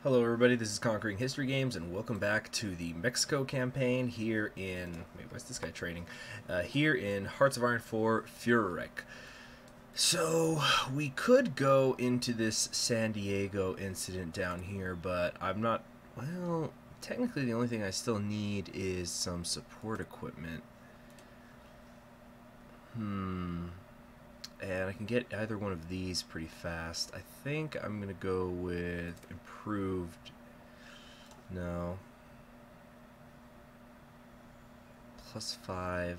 Hello everybody, this is Conquering History Games, and welcome back to the Mexico campaign here in... Wait, what's this guy training? Here in Hearts of Iron 4, Führerreich. So, we could go into this San Diego incident down here, but I'm not... Well, technically the only thing I still need is some support equipment. And I can get either one of these pretty fast. I think I'm going to go with improved... No. +5.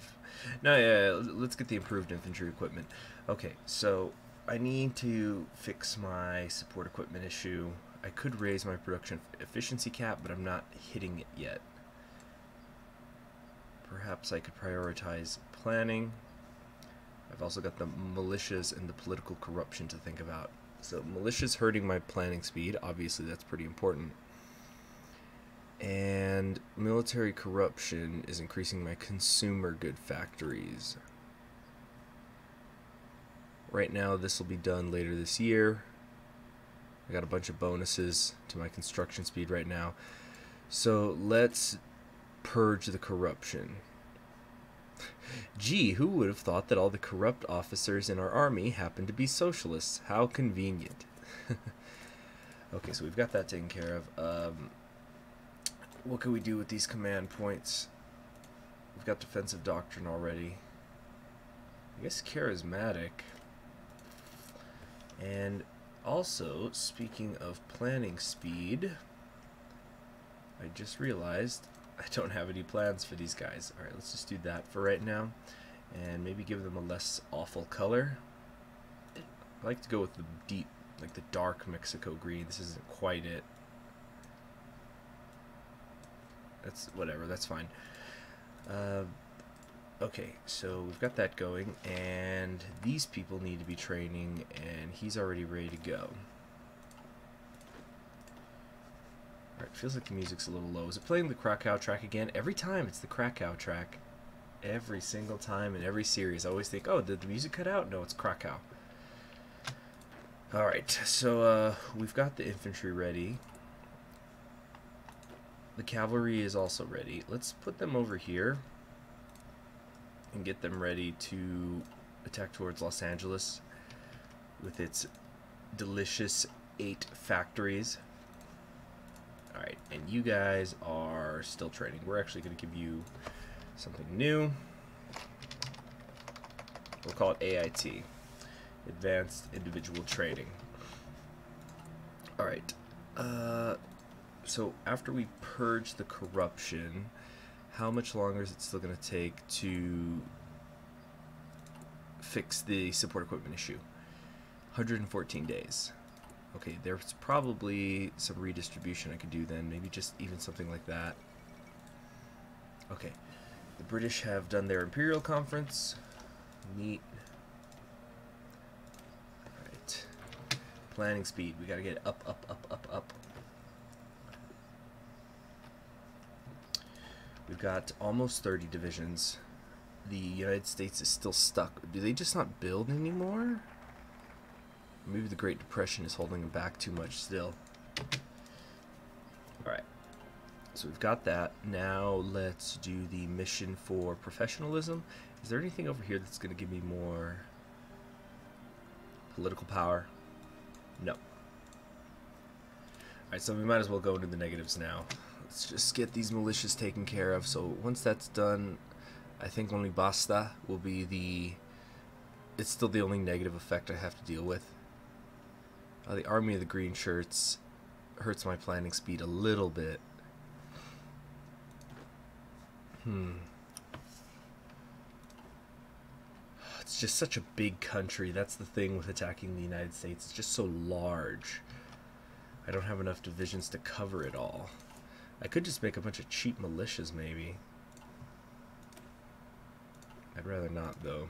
No, yeah, let's get the improved infantry equipment. Okay, so I need to fix my support equipment issue. I could raise my production efficiency cap, but I'm not hitting it yet. Perhaps I could prioritize planning. I've also got the militias and the political corruption to think about. So militias hurting my planning speed, obviously that's pretty important. And military corruption is increasing my consumer good factories. Right now this will be done later this year. I got a bunch of bonuses to my construction speed right now. So let's purge the corruption. Gee, who would have thought that all the corrupt officers in our army happen to be socialists? How convenient. Okay, so we've got that taken care of. What can we do with these command points? We've got defensive doctrine already. I guess charismatic. And also, speaking of planning speed, I just realized I don't have any plans for these guys. Alright, let's just do that for right now. And maybe give them a less awful color. I like to go with the deep, like the dark Mexico green. This isn't quite it. That's whatever, that's fine. Okay, so we've got that going, and these people need to be training, and he's already ready to go. Alright, feels like the music's a little low. Is it playing the Krakow track again? Every time it's the Krakow track. Every single time in every series. I always think, oh, did the music cut out? No, it's Krakow. Alright, so we've got the infantry ready. The cavalry is also ready. Let's put them over here and get them ready to attack towards Los Angeles with its delicious 8 factories. Alright, and you guys are still training. We're actually going to give you something new. We'll call it AIT, Advanced Individual Training. Alright, so after we purge the corruption, how much longer is it still going to take to fix the support equipment issue? 114 days. Okay, there's probably some redistribution I could do then, maybe just even something like that. Okay, the British have done their Imperial Conference. Neat. Alright, planning speed, we gotta get up, up, up, up, up. We've got almost 30 divisions. The United States is still stuck. Do they just not build anymore? Maybe the Great Depression is holding them back too much still. Alright. So we've got that. Now let's do the mission for professionalism. Is there anything over here that's going to give me more political power? No. Alright, so we might as well go into the negatives now. Let's just get these militias taken care of. So once that's done, I think only Basta will be the... It's still the only negative effect I have to deal with. The Army of the Green Shirts hurts my planning speed a little bit. It's just such a big country. That's the thing with attacking the United States. It's just so large. I don't have enough divisions to cover it all. I could just make a bunch of cheap militias, maybe. I'd rather not, though.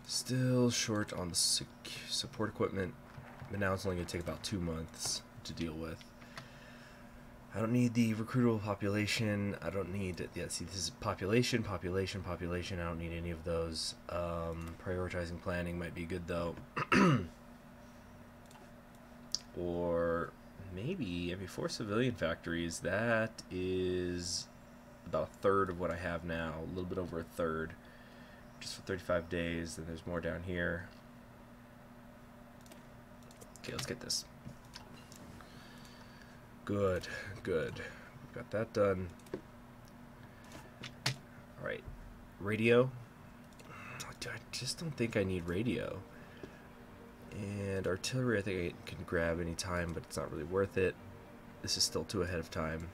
Still short on the support equipment, but now it's only going to take about 2 months to deal with. I don't need the recruitable population. I don't need... Yeah, see, this is population, population, population. I don't need any of those. Prioritizing planning might be good, though. or maybe, I mean, 4 civilian factories, that is about a third of what I have now, a little bit over a third, just for 35 days. Then there's more down here. Okay, let's get this. Good, good. We've got that done. Alright, radio. I just don't think I need radio. And artillery I think I can grab any time, but it's not really worth it. This is still too ahead of time.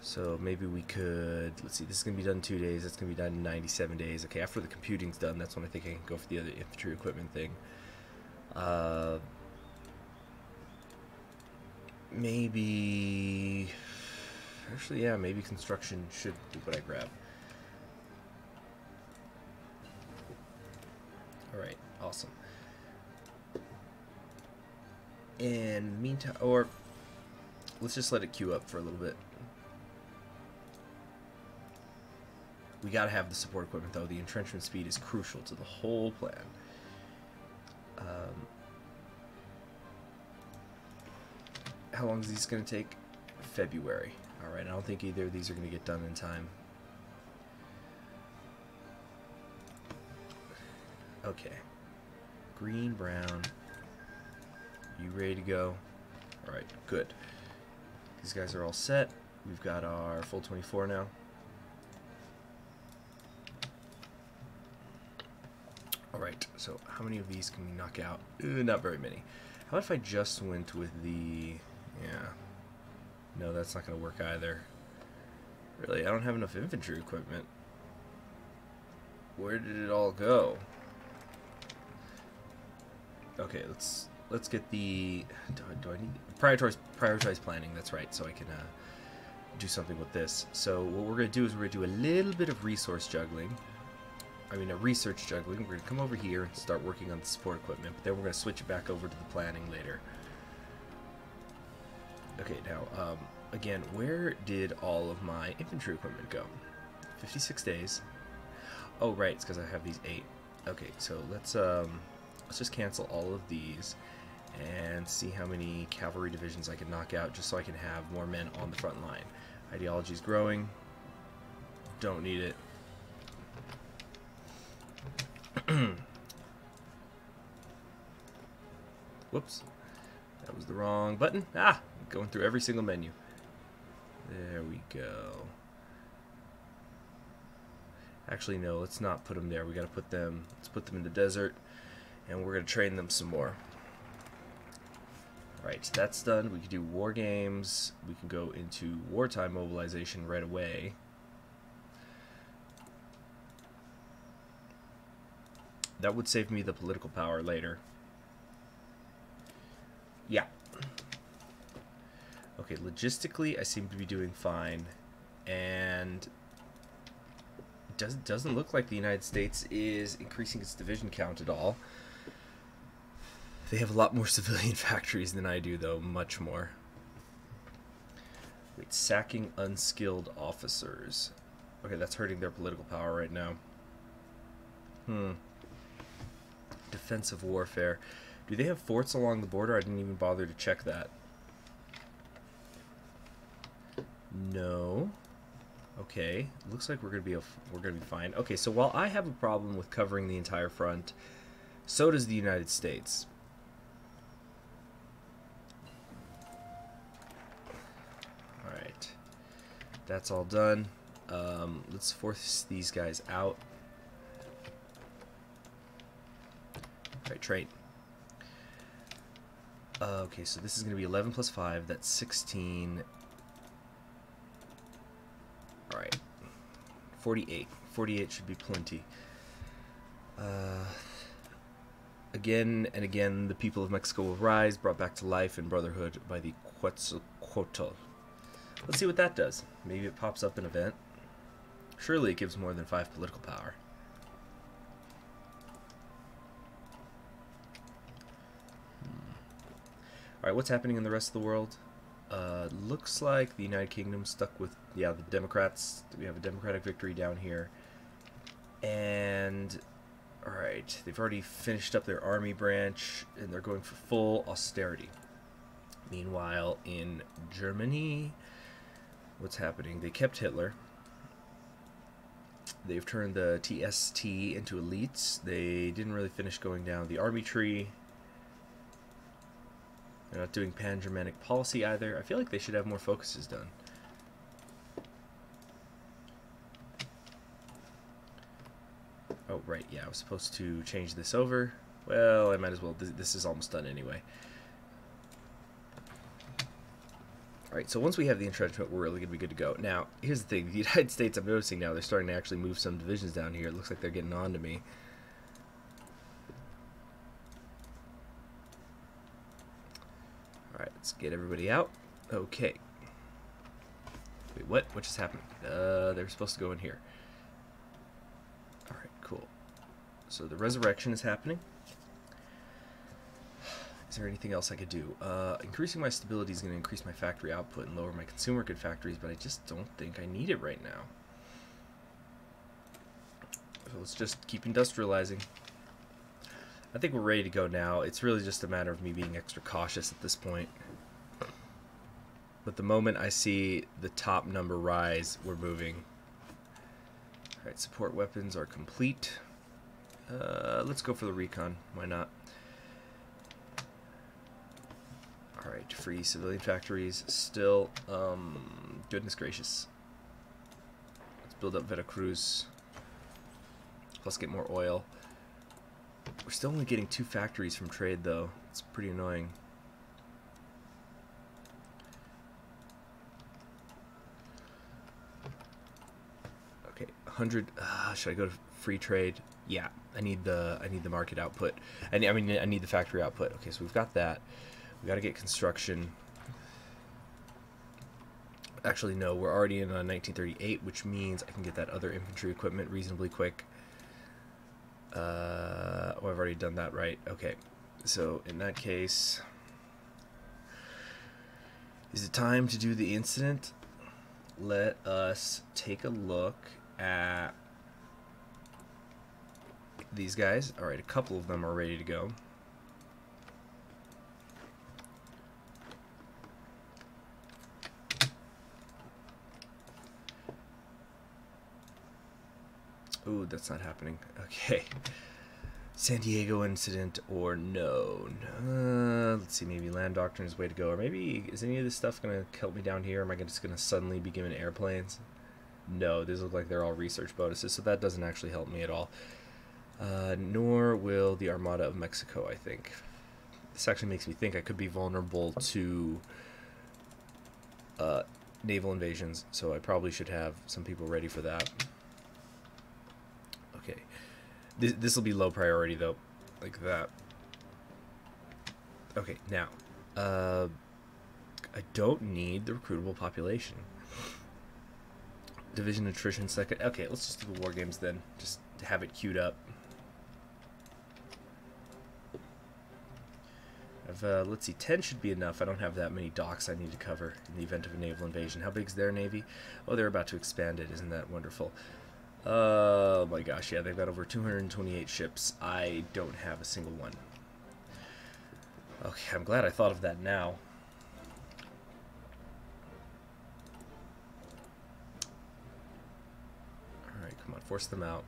So maybe we could, let's see, this is going to be done in 2 days. That's going to be done in 97 days. Okay, after the computing's done, that's when I think I can go for the other infantry equipment thing. Maybe, actually, yeah, maybe construction should be what I grab. Alright, awesome. And meantime, or let's just let it queue up for a little bit. We gotta have the support equipment though. The entrenchment speed is crucial to the whole plan. How long is this gonna take? February. Alright, I don't think either of these are gonna get done in time. Okay. Green, brown. You ready to go? Alright, good. These guys are all set. We've got our full 24 now. Alright, so how many of these can we knock out? Not very many. How about if I just went with the... Yeah. No, that's not going to work either. Really, I don't have enough infantry equipment. Where did it all go? Okay, let's get the... Do I need... Prioritize planning, that's right, so I can do something with this. So what we're going to do is we're going to do a little bit of resource juggling. I mean, a research juggling. We're going to come over here and start working on the support equipment, but then we're going to switch it back over to the planning later. Okay, now, again, where did all of my infantry equipment go? 56 days. Oh, right, it's because I have these 8. Okay, so let's just cancel all of these and see how many cavalry divisions I can knock out just so I can have more men on the front line. Ideology is growing. Don't need it. Whoops. That was the wrong button. Ah! Going through every single menu. There we go. Actually, no, let's not put them there. We gotta put them, let's put them in the desert, and we're gonna train them some more. Alright, that's done. We can do war games. We can go into wartime mobilization right away. That would save me the political power later. Yeah. Okay, logistically, I seem to be doing fine. And it doesn't look like the United States is increasing its division count at all. They have a lot more civilian factories than I do, though. Much more. Wait, sacking unskilled officers. Okay, that's hurting their political power right now. Defensive warfare. Do they have forts along the border? I didn't even bother to check that. No. Okay, looks like we're gonna be fine. Okay, so while I have a problem with covering the entire front, so does the United States. All right, that's all done. Let's force these guys out. All right, train. Okay, so this is gonna be 11 plus 5. That's 16. Alright, 48. 48 should be plenty. Again and again, the people of Mexico will rise, brought back to life and brotherhood by the Quetzalcoatl. Let's see what that does. Maybe it pops up an event. Surely it gives more than 5 political power. Alright, what's happening in the rest of the world? Looks like the United Kingdom stuck with, yeah, the Democrats. We have a Democratic victory down here. And, Alright, they've already finished up their army branch, and they're going for full austerity. Meanwhile, in Germany, what's happening? They kept Hitler. They've turned the TST into elites. They didn't really finish going down the army tree. They're not doing pan-Germanic policy either. I feel like they should have more focuses done. Oh, right, yeah, I was supposed to change this over. Well, I might as well. This is almost done anyway. Alright, so once we have the entrenchment, we're really going to be good to go. Now, here's the thing. The United States, I'm noticing now, they're starting to actually move some divisions down here. It looks like they're getting on to me. Alright, let's get everybody out. Okay. Wait, what? What just happened? They're supposed to go in here. Alright, cool. So the resurrection is happening. Is there anything else I could do? Increasing my stability is going to increase my factory output and lower my consumer good factories, but I just don't think I need it right now. So let's just keep industrializing. I think we're ready to go now. It's really just a matter of me being extra cautious at this point. But the moment I see the top number rise, we're moving. Alright, support weapons are complete. Let's go for the recon. Why not? Alright, free civilian factories. Still, goodness gracious. Let's build up Veracruz. Plus get more oil. We're still only getting 2 factories from trade, though. It's pretty annoying. Okay, 100. Should I go to free trade? Yeah, I need the market output. I need the factory output. Okay, so we've got that. We got to get construction. Actually, no, we're already in 1938, which means I can get that other infantry equipment reasonably quick. Oh, I've already done that, right? Okay, so in that case, is it time to do the incident? Let us take a look at these guys. All right, a couple of them are ready to go. Ooh, that's not happening. Okay. San Diego incident or no. Let's see, maybe land doctrine is the way to go. Or maybe, is any of this stuff going to help me down here? Or am I just going to suddenly be given airplanes? No, these look like they're all research bonuses, so that doesn't actually help me at all. Nor will the Armada of Mexico, I think. This actually makes me think I could be vulnerable to naval invasions, so I probably should have some people ready for that. Okay, this will be low priority though, like that. Okay, now, I don't need the recruitable population. Division attrition second. Okay, let's just do the war games then. Just have it queued up. Let's see, 10 should be enough. I don't have that many docks I need to cover in the event of a naval invasion. How big's their navy? Oh, they're about to expand it. Isn't that wonderful? Oh my gosh, yeah, they've got over 228 ships. I don't have a single one. Okay, I'm glad I thought of that now. Alright, come on, force them out.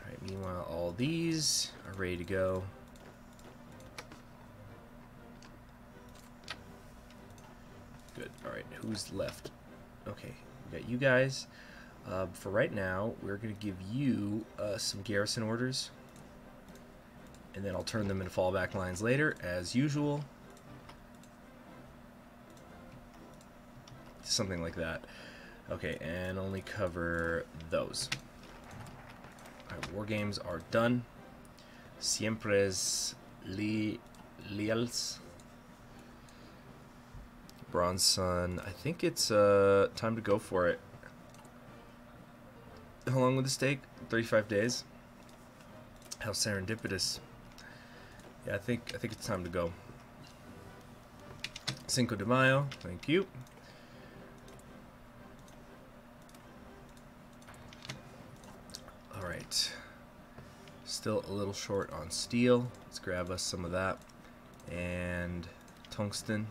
Alright, meanwhile, all these are ready to go. Good, alright, who's left? Okay. Got you guys. For right now, we're going to give you some garrison orders, and then I'll turn them into fallback lines later, as usual. Something like that. Okay, and only cover those. Alright, war games are done. Siempres leals. Bronze Sun. I think it's time to go for it. How long will this take? 35 days. How serendipitous. Yeah, I think it's time to go. Cinco de Mayo. Thank you. Alright. Still a little short on steel. Let's grab us some of that. And tungsten.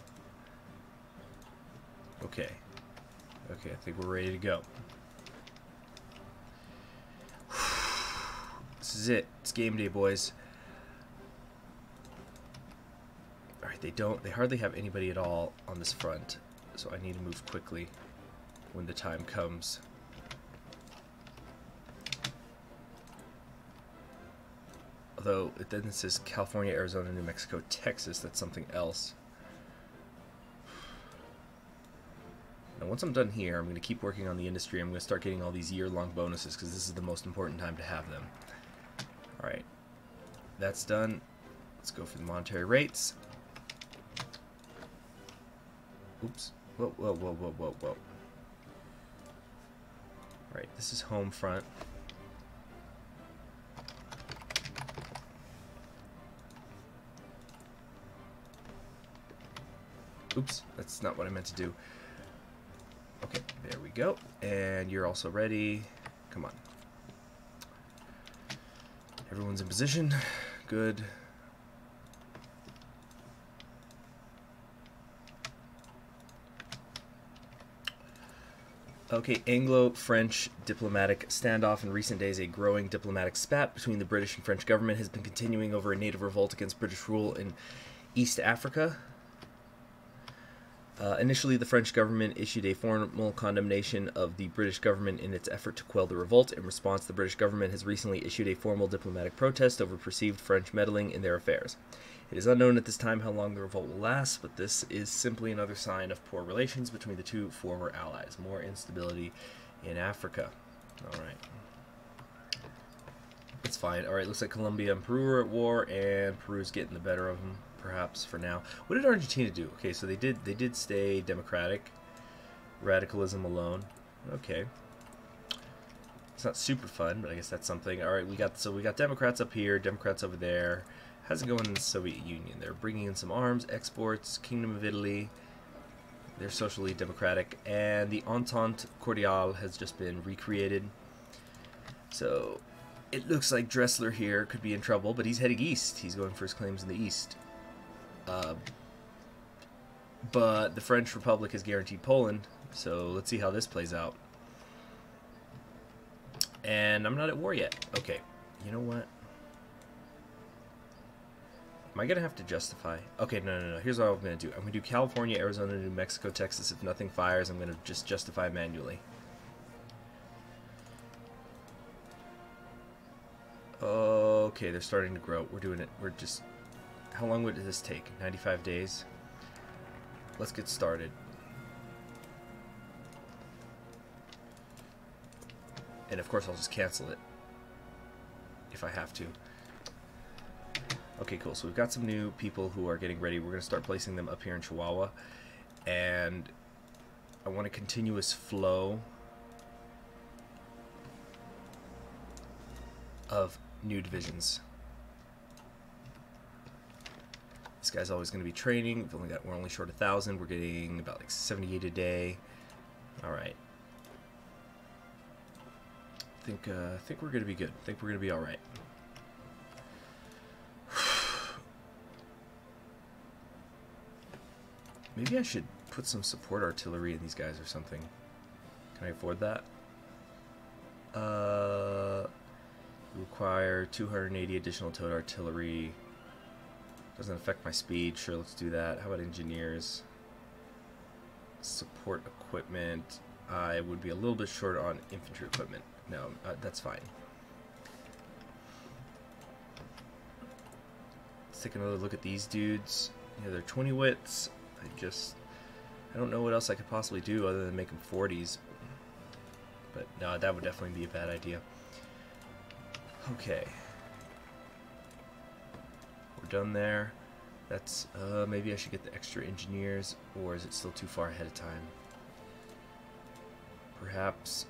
Okay. Okay, I think we're ready to go. This is it. It's game day, boys. Alright, they hardly have anybody at all on this front, so I need to move quickly when the time comes. Although it then says California, Arizona, New Mexico, Texas. That's something else. Now once I'm done here, I'm going to keep working on the industry. I'm going to start getting all these year-long bonuses because this is the most important time to have them. Alright, that's done. Let's go for the monetary rates. Oops. Whoa, whoa, whoa, whoa, whoa, whoa. Alright, this is home front. Oops, that's not what I meant to do. Okay, there we go. And you're also ready. Come on. Everyone's in position. Good. Okay, Anglo-French diplomatic standoff. In recent days, a growing diplomatic spat between the British and French government has been continuing over a native revolt against British rule in East Africa. Initially, the French government issued a formal condemnation of the British government in its effort to quell the revolt. In response, the British government has recently issued a formal diplomatic protest over perceived French meddling in their affairs. It is unknown at this time how long the revolt will last, but this is simply another sign of poor relations between the two former allies. More instability in Africa. Alright. It's fine. Alright, looks like Colombia and Peru are at war, and Peru's getting the better of them. Perhaps for now. What did Argentina do? Okay, so they did stay democratic. Radicalism alone. Okay. It's not super fun, but I guess that's something. All right, we got Democrats up here, Democrats over there. How's it going in the Soviet Union? They're bringing in some arms, exports. Kingdom of Italy. They're socially democratic, and the Entente Cordiale has just been recreated. So it looks like Dressler here could be in trouble, but he's heading east. He's going for his claims in the east. But the French Republic has guaranteed Poland, so let's see how this plays out. And I'm not at war yet. Okay, you know what? Am I going to have to justify? Okay, no. Here's what I'm going to do. I'm going to do California, Arizona, New Mexico, Texas. If nothing fires, I'm going to just justify manually. Okay, they're starting to grow. We're doing it. We're just... How long would this take? 95 days? Let's get started. And of course I'll just cancel it if I have to. Okay, cool. So we've got some new people who are getting ready. We're going to start placing them up here in Chihuahua. And I want a continuous flow of new divisions. This guy's always going to be training. We're only short 1,000. We're getting about like 78 a day. All right. I think we're going to be good. I think we're going to be all right. Maybe I should put some support artillery in these guys or something. Can I afford that? Require 280 additional towed artillery. Doesn't affect my speed. Sure, let's do that. How about engineers? Support equipment. I would be a little bit short on infantry equipment. No, that's fine. Let's take another look at these dudes. Yeah, they're 20 wits. I don't know what else I could possibly do other than make them 40s. But no, that would definitely be a bad idea. Okay. Done there. That's maybe I should get the extra engineers, or is it still too far ahead of time? Perhaps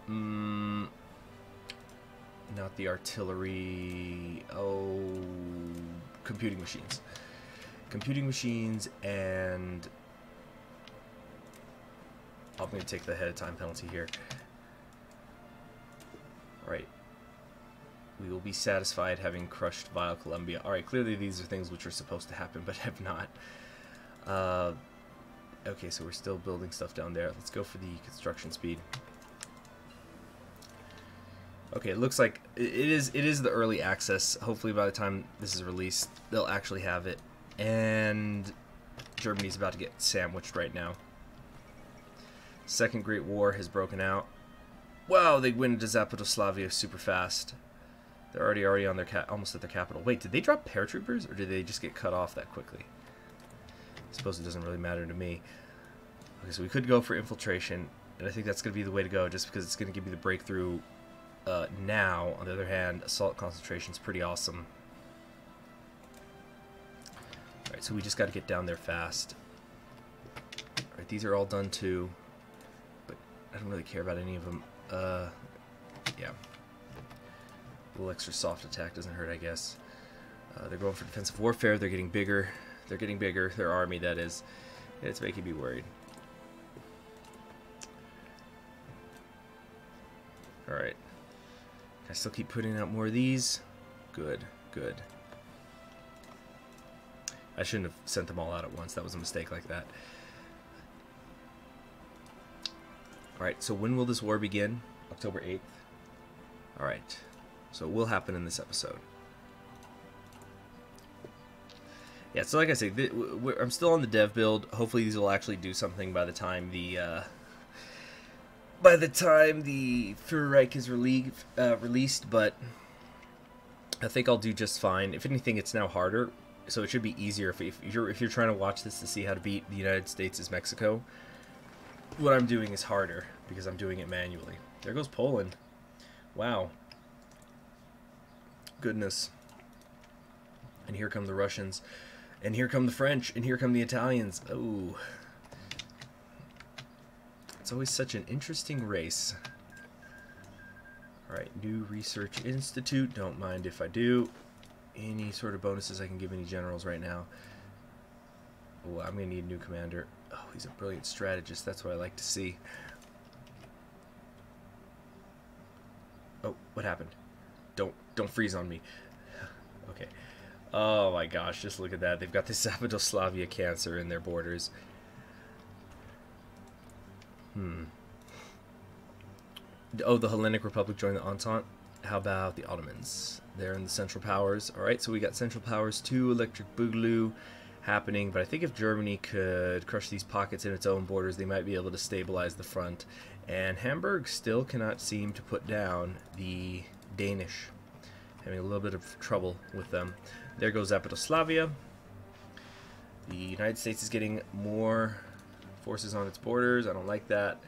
not the artillery. Oh, computing machines. Computing machines, and I'm going to take the ahead of time penalty here. All right. We will be satisfied having crushed Vile Columbia. Alright, clearly these are things which are supposed to happen, but have not. Okay, so we're still building stuff down there. Let's go for the construction speed. Okay, it looks like it is the early access. Hopefully by the time this is released, they'll actually have it. And Germany's about to get sandwiched right now. Second Great War has broken out. Wow, they win into Zapotoslavia super fast. They're already on their almost at their capital. Wait, did they drop paratroopers, or did they just get cut off that quickly? I suppose it doesn't really matter to me. Okay, so we could go for infiltration, and I think that's going to be the way to go, just because it's going to give you the breakthrough now. On the other hand, assault concentration is pretty awesome. Alright, so we just got to get down there fast. Alright, these are all done too, but I don't really care about any of them. Yeah. A little extra soft attack doesn't hurt, I guess. They're going for defensive warfare. They're getting bigger. They're getting bigger. Their army, that is. It's making me worried. Alright. I still keep putting out more of these. Good, good. I shouldn't have sent them all out at once. That was a mistake like that. Alright, so when will this war begin? October 8th? Alright. So it will happen in this episode. Yeah, so like I say, I'm still on the dev build. Hopefully these will actually do something by the time the Führerreich is released, but I think I'll do just fine. If anything, it's now harder, so it should be easier if you're trying to watch this to see how to beat the United States as Mexico. What I'm doing is harder because I'm doing it manually. There goes Poland. Wow. Goodness. And here come the Russians. And here come the French. And here come the Italians. Oh. It's always such an interesting race. Alright, new research institute. Don't mind if I do. Any sort of bonuses I can give any generals right now. Oh, I'm going to need a new commander. Oh, he's a brilliant strategist. That's what I like to see. Oh, what happened? Don't freeze on me. Okay. Oh my gosh, just look at that. They've got the Zapotoslavia cancer in their borders. Oh, the Hellenic Republic joined the Entente. How about the Ottomans? They're in the Central Powers. Alright, so we got Central Powers 2, Electric Boogaloo happening, but I think if Germany could crush these pockets in its own borders, they might be able to stabilize the front. And Hamburg still cannot seem to put down the Danish. Having a little bit of trouble with them. There goes Zapotoslavia. The United States is getting more forces on its borders. I don't like that.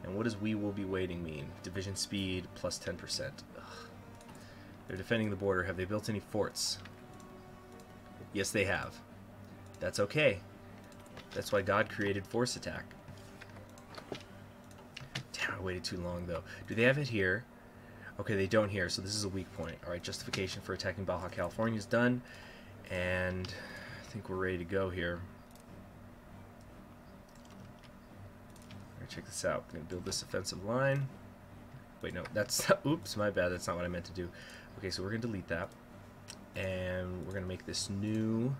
And what does "we will be waiting" mean? Division speed plus 10%. Ugh. They're defending the border. Have they built any forts? Yes, they have. That's okay. That's why God created force attack. Damn, I waited too long, though. Do they have it here? Okay, they don't here, so this is a weak point. Alright, justification for attacking Baja California is done. And I think we're ready to go here. Alright, check this out. I'm going to build this offensive line. Wait, no, that's... Oops, my bad. That's not what I meant to do. Okay, so we're going to delete that. And we're going to make this new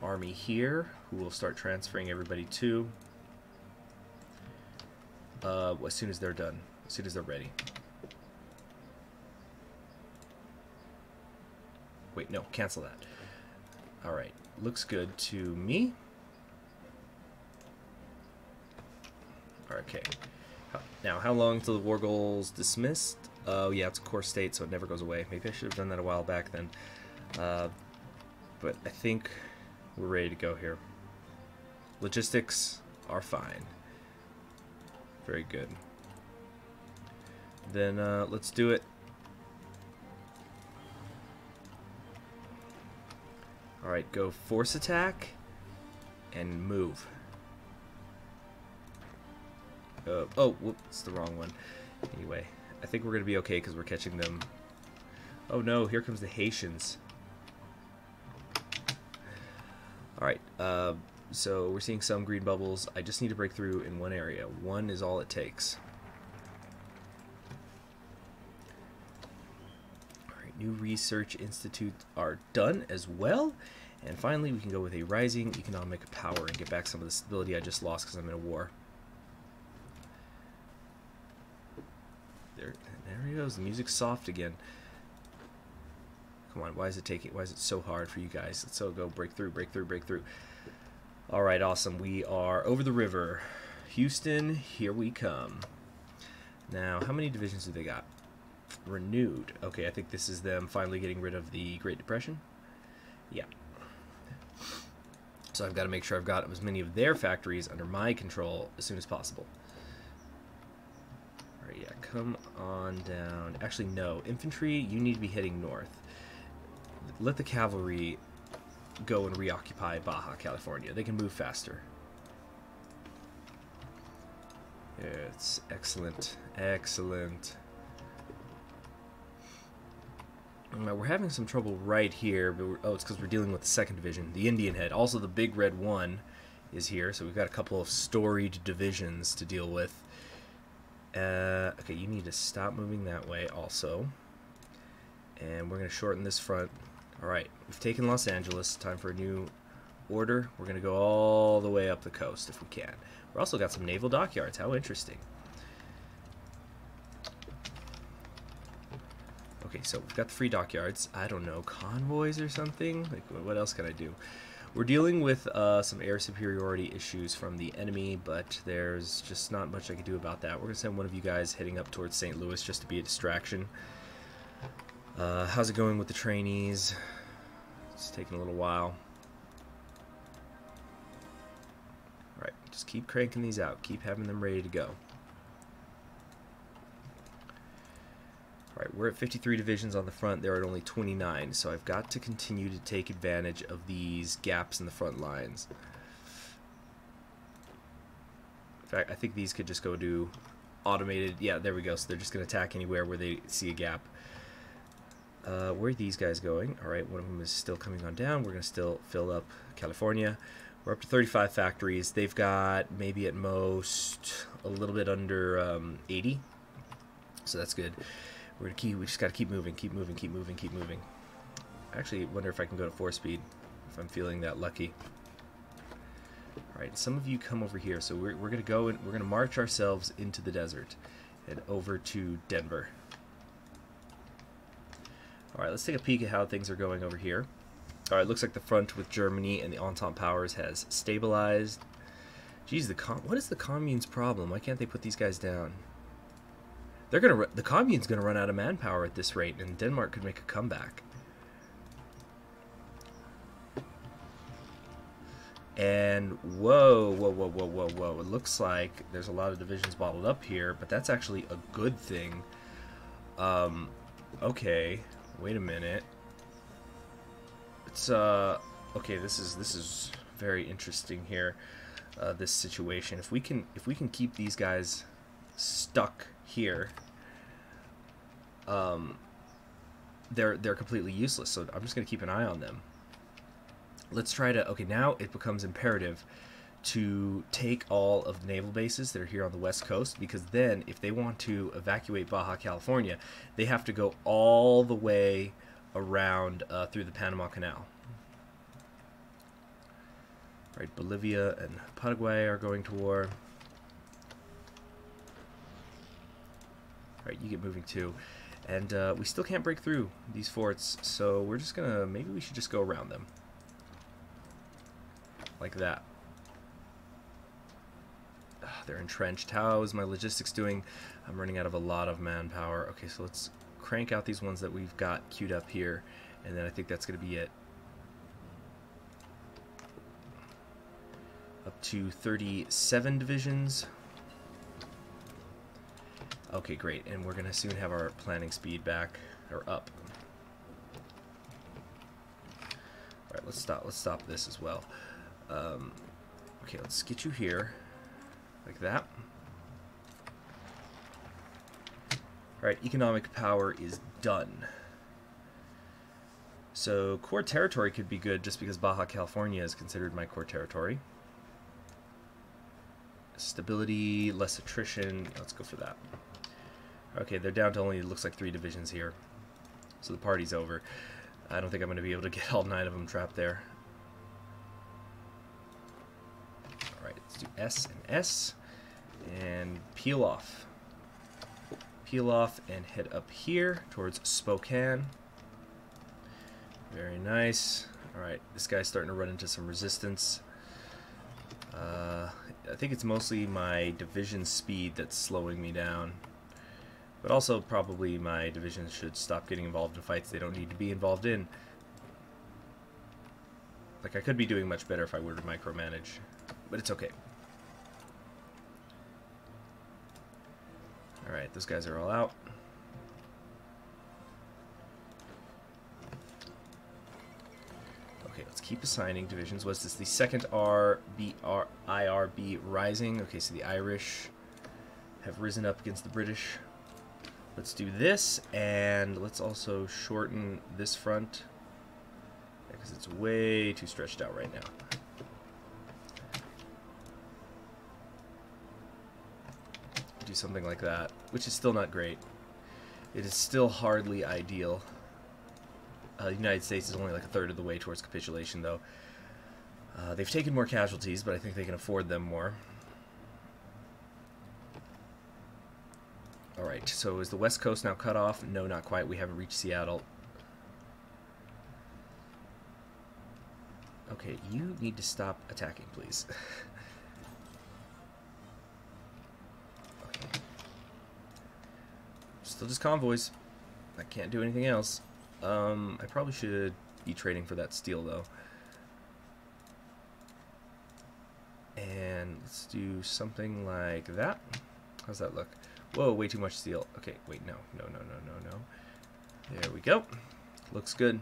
army here, who will start transferring everybody to as soon as they're done. As soon as they're ready. Wait, no, cancel that. Alright, looks good to me. Okay. Now, how long till the war goal's dismissed? Oh, yeah, it's a core state, so it never goes away. Maybe I should have done that a while back then. But I think we're ready to go here. Logistics are fine. Very good. Then let's do it. Alright, go force attack and move. Oh, whoops, the wrong one. Anyway, I think we're going to be okay because we're catching them. Oh no, here comes the Haitians. Alright, so we're seeing some green bubbles. I just need to break through in one area. One is all it takes. new research institutes are done as well. And finally, we can go with a rising economic power and get back some of the stability I just lost because I'm in a war. There he goes. The music's soft again. Come on, why is it so hard for you guys? Let's go break through, break through, break through. All right, awesome. We are over the river. Houston, here we come. Now, how many divisions do they got? Renewed. Okay, I think this is them finally getting rid of the Great Depression. Yeah. So I've got to make sure I've got as many of their factories under my control as soon as possible. All right, yeah, come on down. Actually, no. Infantry, you need to be heading north. Let the cavalry go and reoccupy Baja California. They can move faster. It's excellent. Excellent. We're having some trouble right here, but it's because we're dealing with the 2nd Division, the Indian Head. Also, the Big Red 1 is here, so we've got a couple of storied divisions to deal with. Okay, you need to stop moving that way also. And we're going to shorten this front. Alright, we've taken Los Angeles. Time for a new order. We're going to go all the way up the coast if we can. We've also got some naval dockyards. How interesting. Okay, so we've got the free dockyards. I don't know, convoys or something? Like, what else can I do? We're dealing with some air superiority issues from the enemy, but there's just not much I can do about that. We're going to send one of you guys heading up towards St. Louis just to be a distraction. How's it going with the trainees? It's taking a little while. Alright, just keep cranking these out. Keep having them ready to go. Alright, we're at 53 divisions on the front. They're at only 29, so I've got to continue to take advantage of these gaps in the front lines. In fact, I think these could just go to automated. Yeah, there we go. So they're just going to attack anywhere where they see a gap. Where are these guys going? Alright, one of them is still coming on down. We're going to still fill up California. We're up to 35 factories. They've got maybe at most a little bit under 80. So that's good. We just got to keep moving, keep moving, keep moving, keep moving. I actually wonder if I can go to 4-speed, if I'm feeling that lucky. Alright, some of you come over here. So we're going to go and we're going to march ourselves into the desert and over to Denver. Alright, let's take a peek at how things are going over here. Alright, looks like the front with Germany and the Entente powers has stabilized. Geez, what is the commune's problem? Why can't they put these guys down? The commune's gonna run out of manpower at this rate, and Denmark could make a comeback. And whoa, whoa, whoa, whoa, whoa, whoa! It looks like there's a lot of divisions bottled up here, but that's actually a good thing. Okay, wait a minute. It's okay. This is very interesting here. This situation. If we can keep these guys stuck here, they're completely useless. So I'm just gonna keep an eye on them. Let's try to. Okay, now it becomes imperative to take all of the naval bases that are here on the west coast, because then if they want to evacuate Baja California, they have to go all the way around through the Panama Canal. Right, Bolivia and Paraguay are going to war. Alright, you get moving too. And we still can't break through these forts, so we're just gonna, maybe we should just go around them. Like that. They're entrenched. How is my logistics doing? I'm running out of a lot of manpower. Okay, so let's crank out these ones that we've got queued up here, and then I think that's gonna be it. Up to 37 divisions. Okay, great, and we're gonna soon have our planning speed back, or up. Alright, let's stop this as well. Okay, let's get you here, like that. Alright, economic power is done. So, core territory could be good just because Baja California is considered my core territory. Stability, less attrition, let's go for that. Okay, they're down to only, it looks like 3 divisions here. so the party's over. I don't think I'm going to be able to get all 9 of them trapped there. Alright, let's do S and S, and peel off. Peel off and head up here towards Spokane. Very nice. Alright, this guy's starting to run into some resistance. I think it's mostly my division speed that's slowing me down. But also probably my divisions should stop getting involved in fights they don't need to be involved in. Like, I could be doing much better if I were to micromanage, but it's okay. Alright, those guys are all out. Okay, let's keep assigning divisions. Was this the second IRB rising? Okay, so the Irish have risen up against the British. Let's do this, and let's also shorten this front, because it's way too stretched out right now. Do something like that, which is still not great. It is still hardly ideal. The United States is only like a third of the way towards capitulation, though. They've taken more casualties, but I think they can afford them more. Alright, so is the West Coast now cut off? No, not quite. We haven't reached Seattle. Okay, you need to stop attacking, please. Okay. Still just convoys. I can't do anything else. I probably should be trading for that steel, though. And let's do something like that. How's that look? Whoa, way too much steel. Okay, wait, no. There we go. Looks good.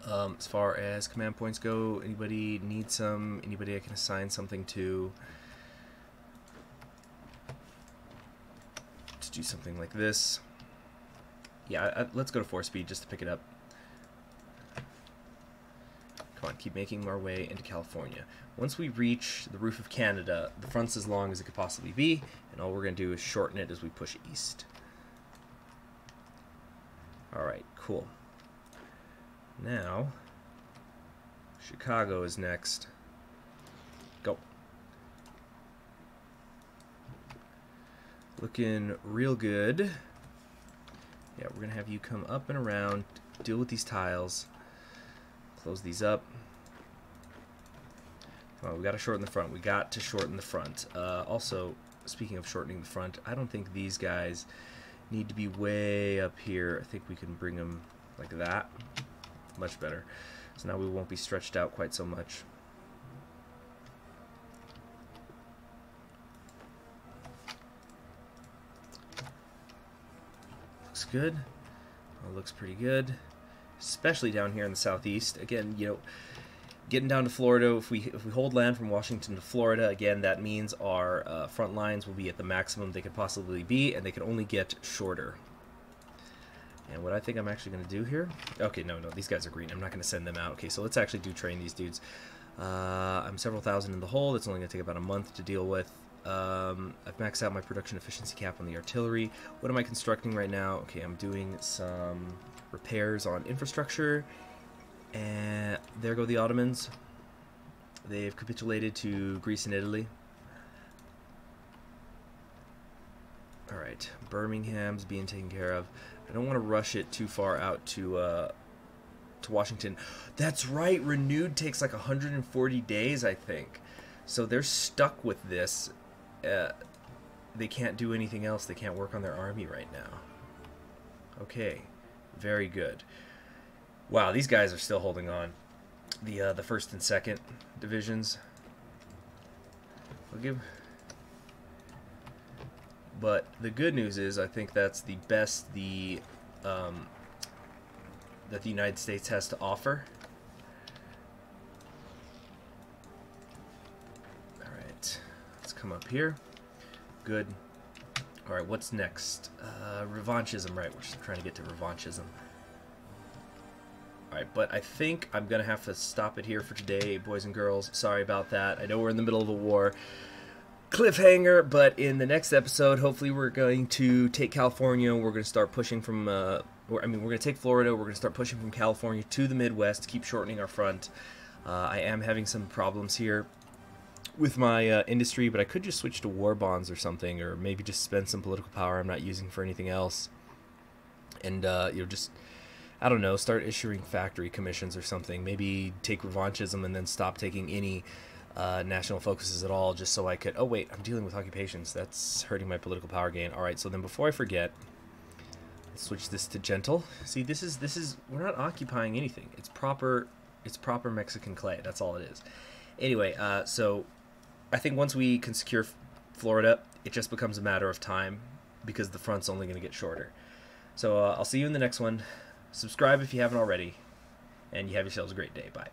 As far as command points go, anybody need some? Anybody I can assign something to? To do something like this. Yeah, let's go to 4 speed just to pick it up. Come on, keep making our way into California. Once we reach the roof of Canada, the front's as long as it could possibly be, and all we're going to do is shorten it as we push east. Alright, cool. Now, Chicago is next. Go. Looking real good. Yeah, we're going to have you come up and around, deal with these tiles, close these up. Come on, we got to shorten the front. We got to shorten the front. Also, speaking of shortening the front, I don't think these guys need to be way up here. I think we can bring them like that. Much better. So now we won't be stretched out quite so much. Looks good. Well, looks pretty good, especially down here in the southeast. Again, you know, getting down to Florida, if we hold land from Washington to Florida, again, that means our front lines will be at the maximum they could possibly be, and they can only get shorter. And what I think I'm actually going to do here... Okay, no, these guys are green. I'm not going to send them out. Okay, so let's actually train these dudes. I'm several thousand in the hole. It's only going to take about a month to deal with. I've maxed out my production efficiency cap on the artillery. What am I constructing right now? Okay, I'm doing some repairs on infrastructure. And there go the Ottomans. They've capitulated to Greece and Italy. Alright, Birmingham's being taken care of. I don't want to rush it too far out to Washington. That's right, Renewed takes like 140 days, I think. So they're stuck with this. They can't do anything else. They can't work on their army right now. Okay, very good. Wow, these guys are still holding on. The 1st and 2nd divisions. I'll give... But the good news is, I think that's the best that the United States has to offer. Alright, let's come up here. Good. Alright, what's next? Revanchism, right, we're just trying to get to revanchism. Alright, but I think I'm going to have to stop it here for today, boys and girls. Sorry about that. I know we're in the middle of a war. Cliffhanger, but in the next episode, hopefully we're going to take California. We're going to start pushing from I mean, we're going to take Florida. We're going to start pushing from California to the Midwest, keep shortening our front. I am having some problems here with my industry, but I could just switch to war bonds or something, or maybe just spend some political power I'm not using for anything else. And, just, I don't know, start issuing factory commissions or something. Maybe take revanchism and then stop taking any national focuses at all, just so I could... Oh, wait, I'm dealing with occupations. That's hurting my political power gain. All right, so then before I forget, let's switch this to gentle. See, this is we're not occupying anything. It's proper Mexican clay. That's all it is. Anyway, so I think once we can secure Florida, it just becomes a matter of time because the front's only going to get shorter. So I'll see you in the next one. Subscribe if you haven't already, and you have yourselves a great day. Bye.